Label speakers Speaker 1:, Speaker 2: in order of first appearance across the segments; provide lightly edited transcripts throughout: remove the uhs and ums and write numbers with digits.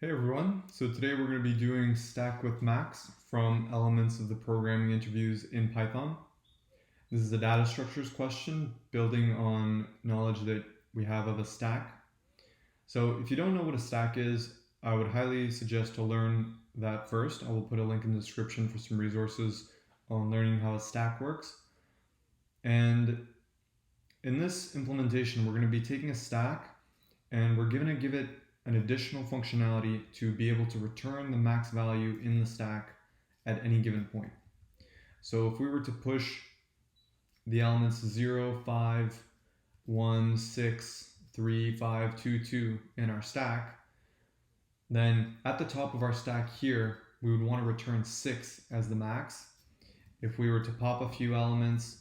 Speaker 1: Hey everyone, so today we're going to be doing stack with max from elements of the programming interviews in Python. This is a data structures question building on knowledge that we have of a stack. So if you don't know what a stack is, I would highly suggest to learn that first. I will put a link in the description for some resources on learning how a stack works. And in this implementation, we're going to be taking a stack and we're going to give it an additional functionality to be able to return the max value in the stack at any given point. So if we were to push the elements 0, 5, 1, 6, 3, 5, 2, 2 in our stack, then at the top of our stack here, we would want to return 6 as the max. If we were to pop a few elements,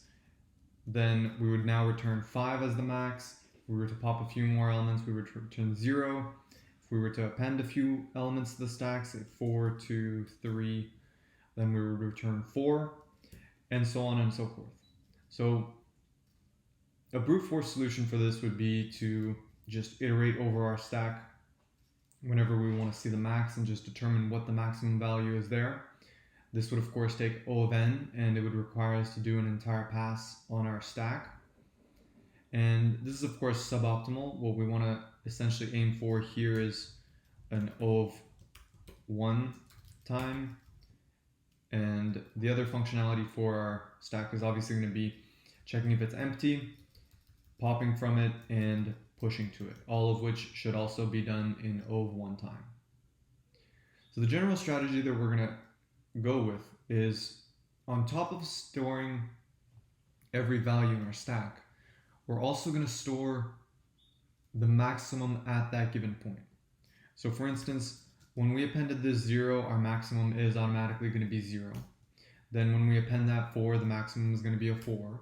Speaker 1: then we would now return 5 as the max. If we were to pop a few more elements, we would return 0. If we were to append a few elements to the stack, say 4, 2, 3, then we would return 4, and so on and so forth. So a brute force solution for this would be to just iterate over our stack whenever we want to see the max and just determine what the maximum value is there. This would of course take O of n, and it would require us to do an entire pass on our stack. And this is of course suboptimal. What we want to essentially aim for here is an O of 1 time. And the other functionality for our stack is obviously going to be checking if it's empty, popping from it, and pushing to it, all of which should also be done in O of 1 time. So the general strategy that we're going to go with is, on top of storing every value in our stack, we're also going to store the maximum at that given point. So for instance, when we appended this 0, our maximum is automatically going to be 0. Then when we append that 4, the maximum is going to be a 4.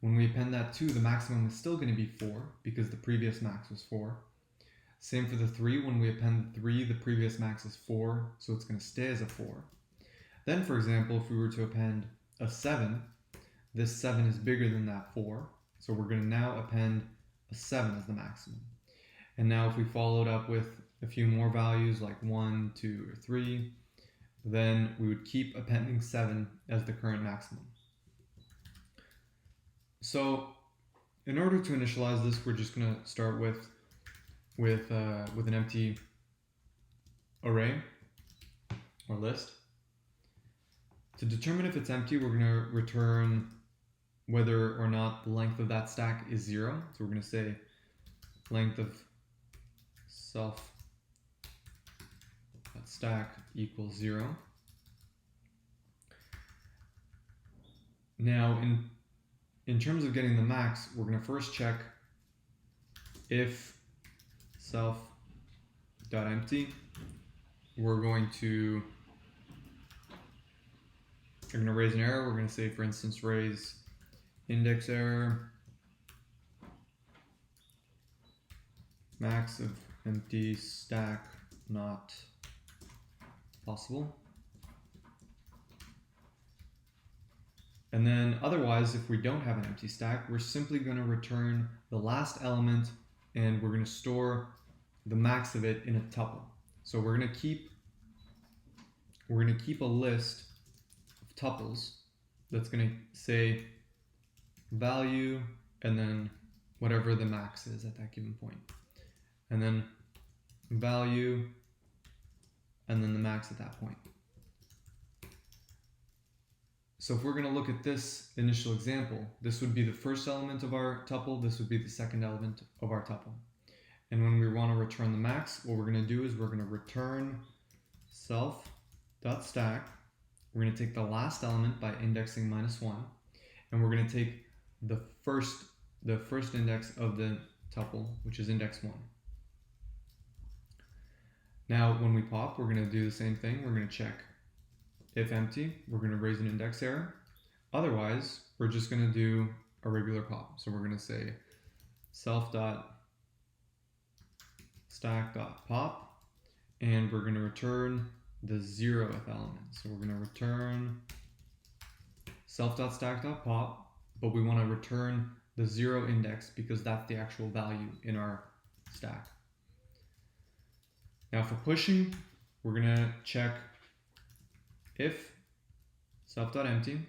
Speaker 1: When we append that 2, the maximum is still going to be 4 because the previous max was 4. Same for the 3. When we append 3, the previous max is 4, so it's going to stay as a 4. Then, for example, if we were to append a 7, this 7 is bigger than that 4, so we're going to now append a 7 as the maximum. And now if we followed up with a few more values like 1, 2, or 3, then we would keep appending 7 as the current maximum. So in order to initialize this, we're just going to start with an empty array or list. To determine if it's empty, we're going to return whether or not the length of that stack is 0. So we're going to say length of self stack equals 0. Now in terms of getting the max, we're going to first check if self.empty. We're going to raise an error. We're going to say, for instance, raise index error max of empty stack not possible. And then otherwise, if we don't have an empty stack, we're simply going to return the last element and we're going to store the max of it in a tuple. So we're going to keep a list of tuples that's going to say value and then whatever the max is at that given point. And then value and then the max at that point. So if we're going to look at this initial example, this would be the first element of our tuple, this would be the second element of our tuple. And when we want to return the max, what we're going to do is we're going to return self.stack. We're going to take the last element by indexing -1, and we're going to take the first index of the tuple, which is index 1. Now when we pop, we're going to do the same thing. We're going to check if empty. We're going to raise an index error. Otherwise, we're just going to do a regular pop. So we're going to say self.stack.pop, and we're going to return the 0th element. So we're going to return self.stack.pop, but we want to return the 0 index because that's the actual value in our stack. Now for pushing, we're going to check if self.empty.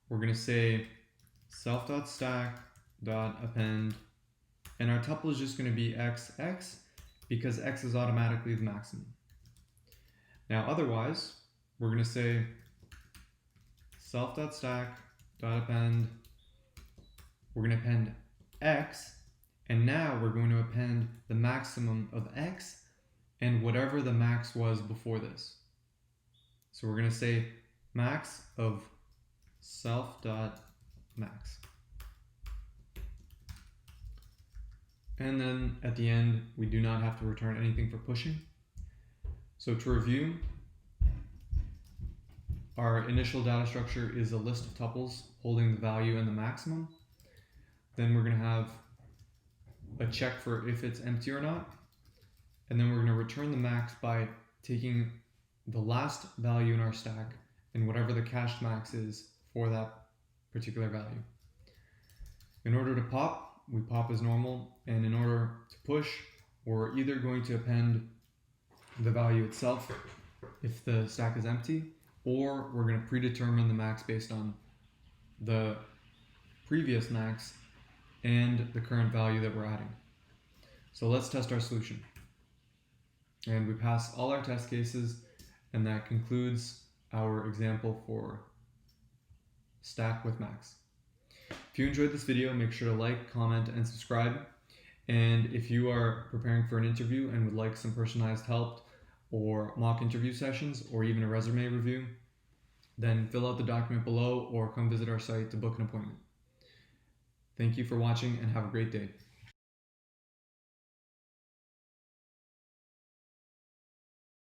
Speaker 1: We're going to say self.stack.append, and our tuple is just going to be x because x is automatically the maximum. Now otherwise, we're going to say self.stack.append. We're going to append x, and now we're going to append the maximum of x and whatever the max was before this. So we're going to say max of self.max. And then at the end, we do not have to return anything for pushing. So to review, our initial data structure is a list of tuples holding the value and the maximum. Then we're going to have a check for if it's empty or not. And then we're going to return the max by taking the last value in our stack and whatever the cached max is for that particular value. In order to pop, we pop as normal, and in order to push, we're either going to append the value itself if the stack is empty, or we're going to predetermine the max based on the previous max and the current value that we're adding. So let's test our solution. And we pass all our test cases, and that concludes our example for stack with max. If you enjoyed this video, make sure to like, comment, and subscribe. And if you are preparing for an interview and would like some personalized help or mock interview sessions or even a resume review, then fill out the document below or come visit our site to book an appointment. Thank you for watching and have a great day.